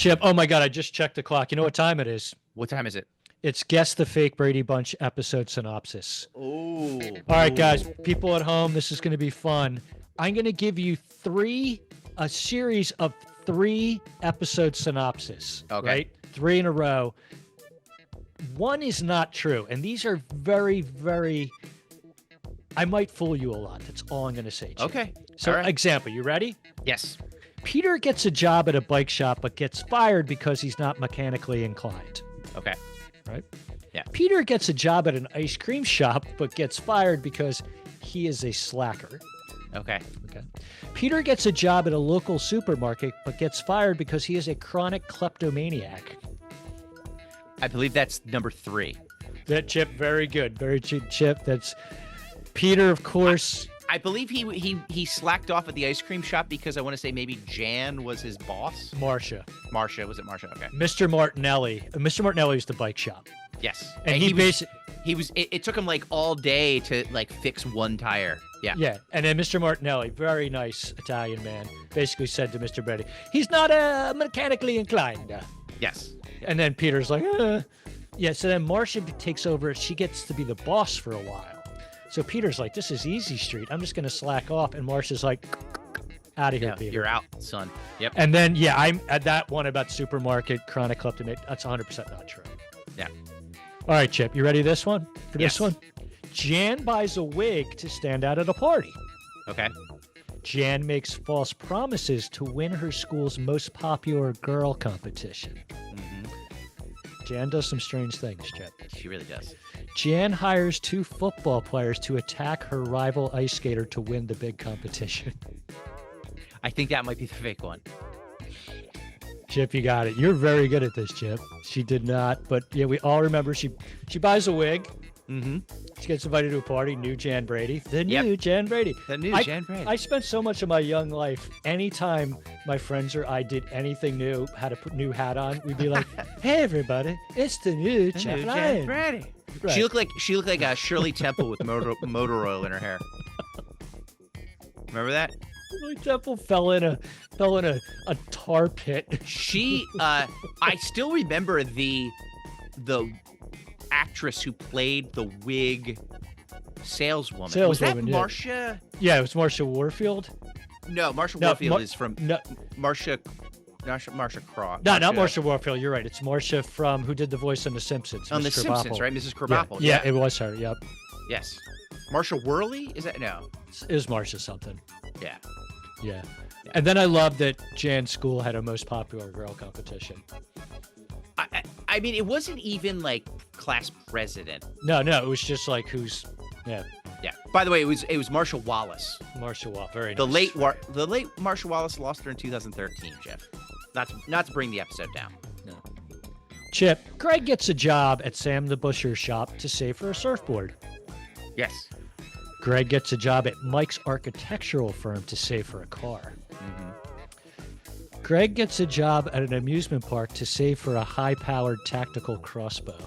Chip, oh my God, I just checked the clock. You know what time it is? What time is it? It's Guess the Fake Brady Bunch episode synopsis. Oh. All right, guys, people at home, this is going to be fun. I'm going to give you a series of 3 episode synopsis. Okay. Right? 3 in a row. One is not true. And these are very, very, I might fool you a lot. That's all I'm going to say. Chip. Okay. So, All right. example, you ready? Yes. Peter gets a job at a bike shop, but gets fired because he's not mechanically inclined. Okay. Right? Yeah. Peter gets a job at an ice cream shop, but gets fired because he is a slacker. Okay. Okay. Peter gets a job at a local supermarket, but gets fired because he is a chronic kleptomaniac. I believe that's number 3. That Chip, very good. Very good, Chip. That's Peter, of course. I believe he slacked off at the ice cream shop because I want to say maybe Jan was his boss. Marsha. Marsha. Was it Marsha? Okay. Mr. Martinelli. Mr. Martinelli was the bike shop. Yes. And it took him like all day to like fix one tire. Yeah. Yeah. And then Mr. Martinelli, very nice Italian man, basically said to Mr. Brady, he's not mechanically inclined. Yes. And then Peter's like, Yeah, so then Marsha takes over. She gets to be the boss for a while. So Peter's like, this is easy street. I'm just going to slack off. And Marsha's like, out of here, Peter. You're out, son. Yep. And then, I'm at that one about supermarket, chronic kleptomaniac. That's 100% not true. Yeah. All right, Chip, you ready this one? For Yes. this one? Jan buys a wig to stand out at a party. Okay. Jan makes false promises to win her school's most popular girl competition. Mm-hmm. Jan does some strange things, Chip. She really does. Jan hires 2 football players to attack her rival ice skater to win the big competition. I think that might be the fake one. Chip, you got it. You're very good at this, Chip. She did not, but yeah, we all remember she buys a wig. Mm-hmm. She gets invited to a party. New Jan Brady. The Yep. new Jan Brady. The new Jan Brady. I spent so much of my young life, anytime my friends or I did anything new, had a new hat on, we'd be like, hey, everybody, it's the new Jan Brady. Right. She looked like Shirley Temple with motor oil in her hair. Remember that? Shirley Temple fell in a tar pit. She, I still remember the actress who played the wig saleswoman. Was that Saleswoman, yeah. Marsha? Yeah, it was Marsha Warfield. No, Marsha No, Warfield is from No, Marsha Craw. no, not Marsha Warfield. You're right. It's Marsha from who did the voice on The Simpsons. On The Miss Simpsons, Krabappel. right? Mrs. Yeah, Krabappel. yeah, it was her. Yep, Yes. Marsha Worley? Is that no? it was Marsha something. Yeah. Yeah. And then I love that Jan's school had a most popular girl competition. I mean, it wasn't even like class president. No, it was just like who's, yeah, Yeah. By the way, it was Marsha Wallace. Marsha Wallace, very nice. The late Marsha Wallace lost her in 2013. Jeff, not to bring the episode down. No. Chip, Greg gets a job at Sam the Butcher's shop to save for a surfboard. Yes. Greg gets a job at Mike's architectural firm to save for a car. Mm-hmm. Greg gets a job at an amusement park to save for a high-powered tactical crossbow.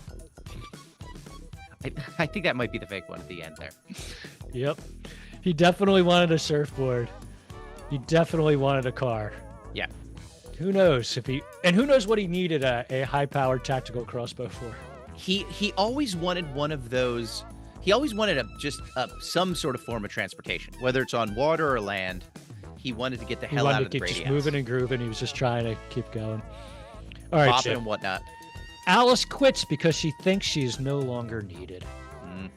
I think that might be the fake one at the end there. Yep. He definitely wanted a surfboard. He definitely wanted a car. Yeah. Who knows who knows what he needed a high-powered tactical crossbow for? He always wanted one of those. He always wanted some sort of form of transportation, whether it's on water or land. He wanted to get the hell out of the Brady just house. moving and grooving. He was just trying to keep going. All right, Bopping Chip. and whatnot. Alice quits because she thinks she is no longer needed. Mm.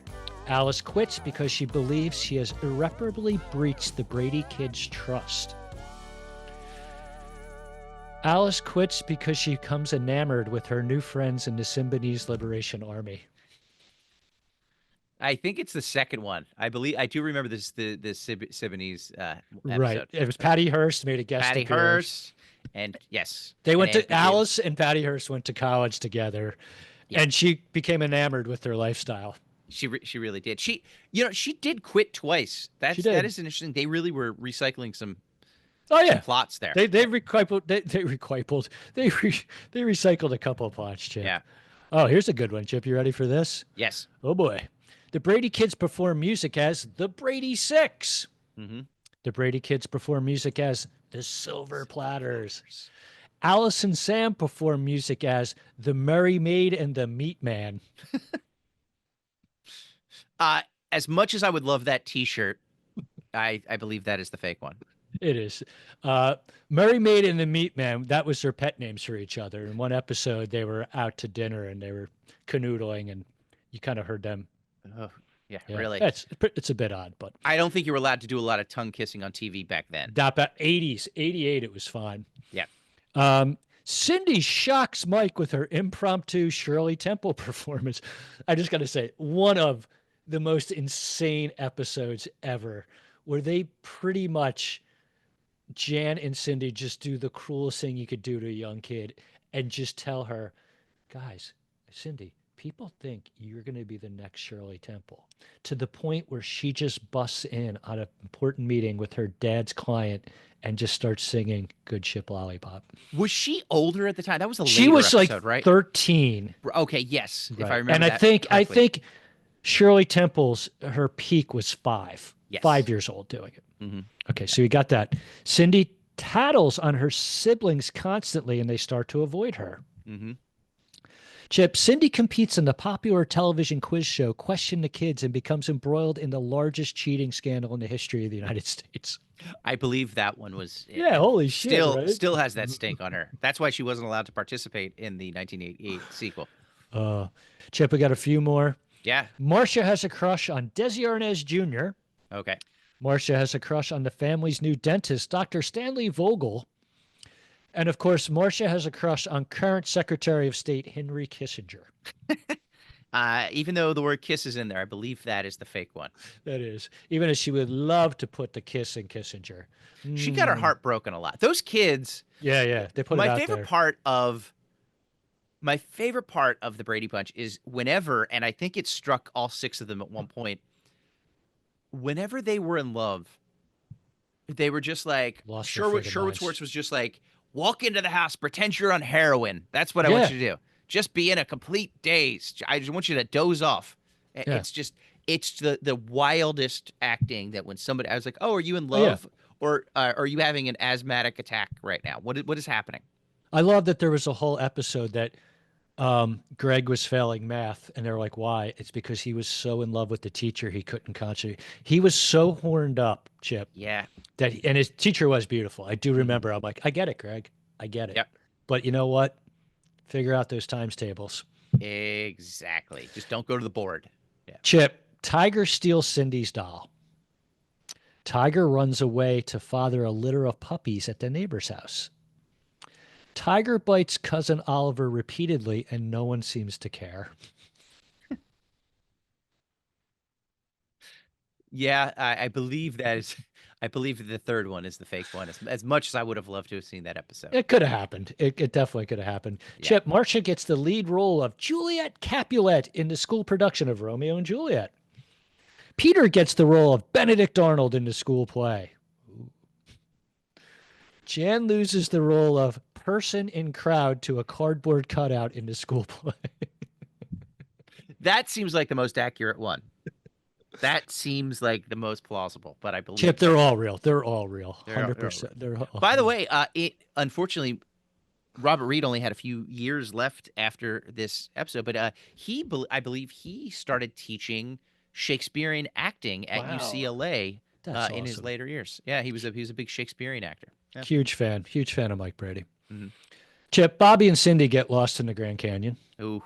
Alice quits because she believes she has irreparably breached the Brady kids' trust. Alice quits because she becomes enamored with her new friends in the Symbionese Liberation Army. I think it's the second one. I do remember the Symbionese episode. Right. It was Patty Hearst made a guest Patty appearance. Hearst, and yes, They went and to Alice and Patty Hearst went to college together, Yeah. and she became enamored with their lifestyle. She really did. She did quit twice. That is interesting. They really were recycling some plots there. They recycled. They recycled a couple of plots, Chip. Yeah. Oh, here's a good one, Chip. You ready for this? Yes. Oh boy. The Brady kids perform music as the Brady Six. Mm-hmm. The Brady kids perform music as the Silver Platters. Alice and Sam perform music as the Merry Maid and the Meat Man. Uh, as much as I would love that T-shirt, I believe that is the fake one. It is. Uh, Merry Maid and the Meat Man, that was their pet names for each other. In one episode, they were out to dinner and they were canoodling, and you kind of heard them. Oh, yeah, Yeah, really. it's a bit odd, but I don't think you were allowed to do a lot of tongue kissing on TV back then. that about 80s, 88, it was fine. Yeah. Cindy shocks Mike with her impromptu Shirley Temple performance. I just got to say, one of the most insane episodes ever, where they pretty much, Jan and Cindy just do the cruelest thing you could do to a young kid and just tell her, guys, Cindy, people think you're going to be the next Shirley Temple, to the point where she just busts in on an important meeting with her dad's client and just starts singing Good Ship Lollipop. Was she older at the time? That was a later She was episode, like right? 13. Okay, yes, if Right. I remember And that I correctly. think Shirley Temple's, her peak was 5. Yes. 5 years old doing it. Mhm. Okay, so you got that. Cindy tattles on her siblings constantly and they start to avoid her. Mhm. Chip, Cindy competes in the popular television quiz show Question the Kids and becomes embroiled in the largest cheating scandal in the history of the United States. I believe that one was Yeah, holy shit, still right? still has that stink on her. That's why she wasn't allowed to participate in the 1988 sequel. Chip, we got a few more. Yeah. Marsha has a crush on Desi Arnaz Jr. Okay. Marsha has a crush on the family's new dentist, Dr. Stanley Vogel. And of course, Marsha has a crush on current Secretary of State Henry Kissinger. Even though the word kiss is in there, I believe that is the fake one. That is, even as she would love to put the kiss in Kissinger. She got her heart broken a lot. Those kids. Yeah, they put it My out favorite there. part of the Brady Bunch is whenever, and I think it struck all 6 of them at one point. Whenever they were in love, they were just like Lost their Sherwood freaking minds. Schwartz was just like, walk into the house, pretend you're on heroin. That's what I want you to do. Just be in a complete daze. I just want you to doze off. Yeah. It's the wildest acting that when somebody, I was like, oh, are you in love? Or are you having an asthmatic attack right now? What is happening? I love that there was a whole episode that Greg was failing math, and they were like, why? It's because he was so in love with the teacher he couldn't concentrate. He was so horned up, Chip. Yeah. And his teacher was beautiful. I do remember. I'm like, I get it, Greg. I get it. Yep. But you know what? Figure out those times tables. Exactly. Just don't go to the board. Yeah. Chip, Tiger steals Cindy's doll. Tiger runs away to father a litter of puppies at the neighbor's house. Tiger bites cousin Oliver repeatedly, and no one seems to care. Yeah, I believe that is. I believe that the third one is the fake one. As much as I would have loved to have seen that episode. It could have happened. It definitely could have happened. Yeah. Chip, Marsha gets the lead role of Juliet Capulet in the school production of Romeo and Juliet. Peter gets the role of Benedict Arnold in the school play. Jan loses the role of person in crowd to a cardboard cutout in the school play. That seems like the most accurate one. That seems like the most plausible, but I believe Chip, they're all real. They're all real. They're all 100%. They're all By the way, unfortunately, Robert Reed only had a few years left after this episode, but I believe he started teaching Shakespearean acting at Wow. UCLA That's in his awesome. later years. Yeah, he was a big Shakespearean actor. Yeah. Huge fan of Mike Brady. Mhm. Chip, Bobby and Cindy get lost in the Grand Canyon. Ooh.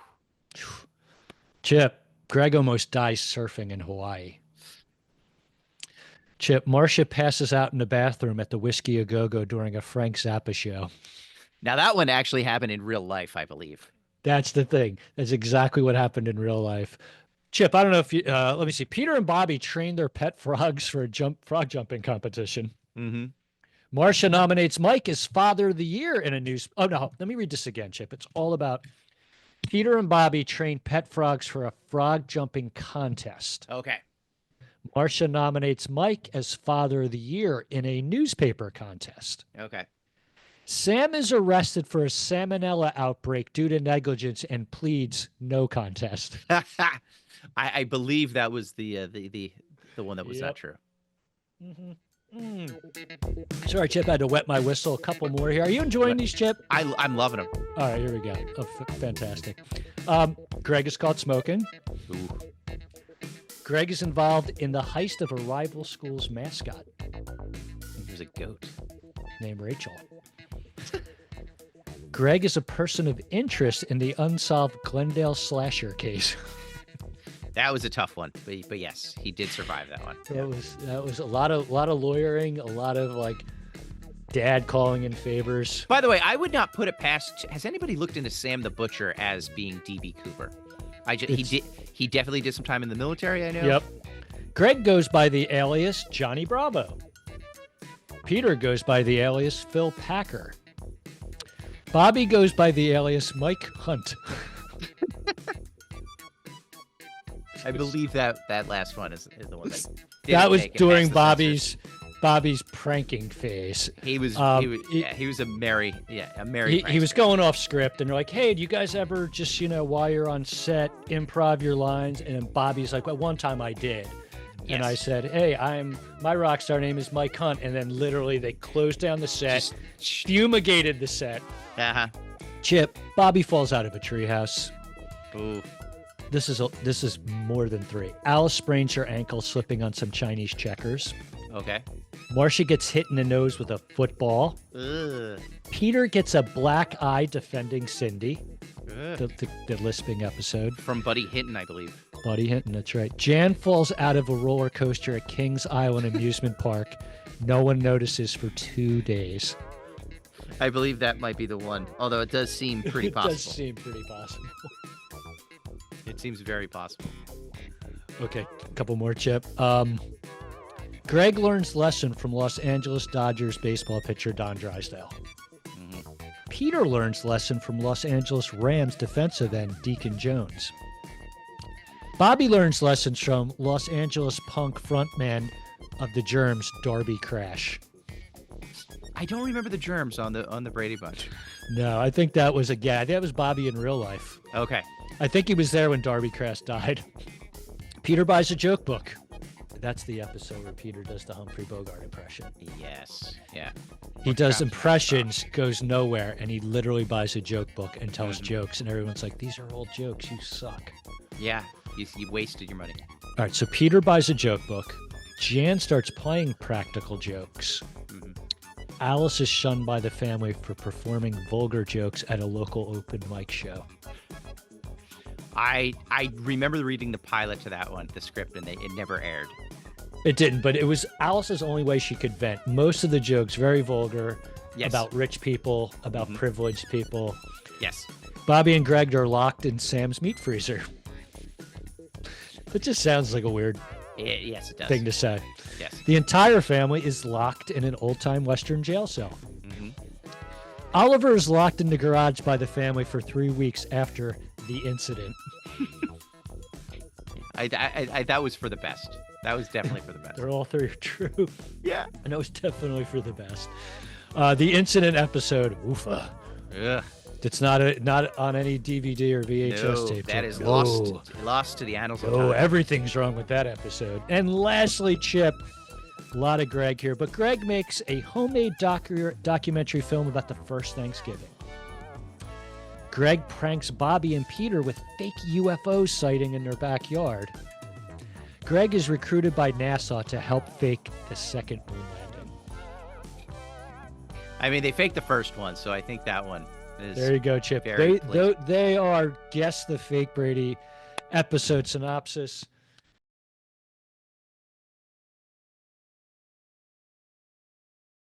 Chip, Greg almost dies surfing in Hawaii. Chip, Marsha passes out in the bathroom at the Whiskey A Go-Go during a Frank Zappa show. Now that one actually happened in real life, I believe. That's the thing. That's exactly what happened in real life. Chip, I don't know if you, let me see. Peter and Bobby trained their pet frogs for a frog jumping competition. Mm-hmm. Marsha nominates Mike as Father of the Year in a news. Oh, no. Let me read this again, Chip. It's all about Peter and Bobby trained pet frogs for a frog jumping contest. Okay. Marsha nominates Mike as Father of the Year in a newspaper contest. Okay. Sam is arrested for a salmonella outbreak due to negligence and pleads no contest. I believe that was the one that was not true. Mm-hmm. Sorry, Chip. I had to wet my whistle. A couple more here. Are you enjoying these, Chip? I'm loving them. All right, here we go. Oh, fantastic. Greg is caught smoking. Ooh. Greg is involved in the heist of a rival school's mascot There's a goat. named Rachel. Greg is a person of interest in the unsolved Glendale slasher case. That was a tough one, but yes, he did survive that one. That was a lot of lawyering, a lot of like dad calling in favors. By the way, I would not put it past. Has anybody looked into Sam the Butcher as being DB Cooper? He definitely did some time in the military. I know. Yep. Greg goes by the alias Johnny Bravo. Peter goes by the alias Phil Packer. Bobby goes by the alias Mike Hunt. I believe that last one is the one that was during Bobby's pranking phase. He was a merry He was going off script, and they're like, "Hey, do you guys ever just while you're on set, improv your lines?" And then Bobby's like, "Well, one time I did." Yes. And I said, "Hey, my rock star name is Mike Hunt," and then literally they closed down the set, fumigated the set. Chip, Bobby falls out of a treehouse. Ooh. This is more than 3. Alice sprains her ankle slipping on some Chinese checkers. Okay. Marsha gets hit in the nose with a football. Ugh. Peter gets a black eye defending Cindy. The lisping episode. From Buddy Hinton, I believe. Buddy Hinton, that's right. Jan falls out of a roller coaster at Kings Island Amusement Park. No one notices for 2 days. I believe that might be the one, although it does seem pretty possible. It does seem pretty possible. It seems very possible. Okay, a couple more, Chip. Greg learns lesson from Los Angeles Dodgers baseball pitcher Don Drysdale. Mm-hmm. Peter learns lesson from Los Angeles Rams defensive end Deacon Jones. Bobby learns lessons from Los Angeles punk frontman of the Germs, Darby Crash. I don't remember the Germs on the Brady Bunch. No, I think that was a gag. That was Bobby in real life. Okay. I think he was there when Darby Crash died. Peter buys a joke book. That's the episode where Peter does the Humphrey Bogart impression. Yes. Yeah. He does impressions, goes nowhere, and he literally buys a joke book and tells jokes, and everyone's like, "These are all jokes. You suck." Yeah. You wasted your money. All right, so Peter buys a joke book. Jan starts playing practical jokes. Mm-hmm. Alice is shunned by the family for performing vulgar jokes at a local open mic show. I remember reading the pilot to that one, the script, and it never aired. It didn't, but it was Alice's only way she could vent. Most of the jokes very vulgar, about rich people, about privileged people. Yes. Bobby and Greg are locked in Sam's meat freezer. That just sounds like a weird Yes, it does. thing to say. Yes. The entire family is locked in an old-time Western jail cell. Mm-hmm. Oliver is locked in the garage by the family for 3 weeks after the incident. That was for the best. That was definitely for the best. They're all 3 true. Yeah. And it was definitely for the best. The incident episode, oofa. Ugh. It's not on any DVD or VHS tape. That is No. lost to the annals of Oh, time. everything's wrong with that episode. And lastly, Chip, a lot of Greg here, but Greg makes a homemade documentary film about the first Thanksgiving. Greg pranks Bobby and Peter with fake UFO sighting in their backyard. Greg is recruited by NASA to help fake the second moon landing. I mean, they faked the first one, so I think that one is. There you go, Chip. Very They are Guess the Fake Brady episode synopsis.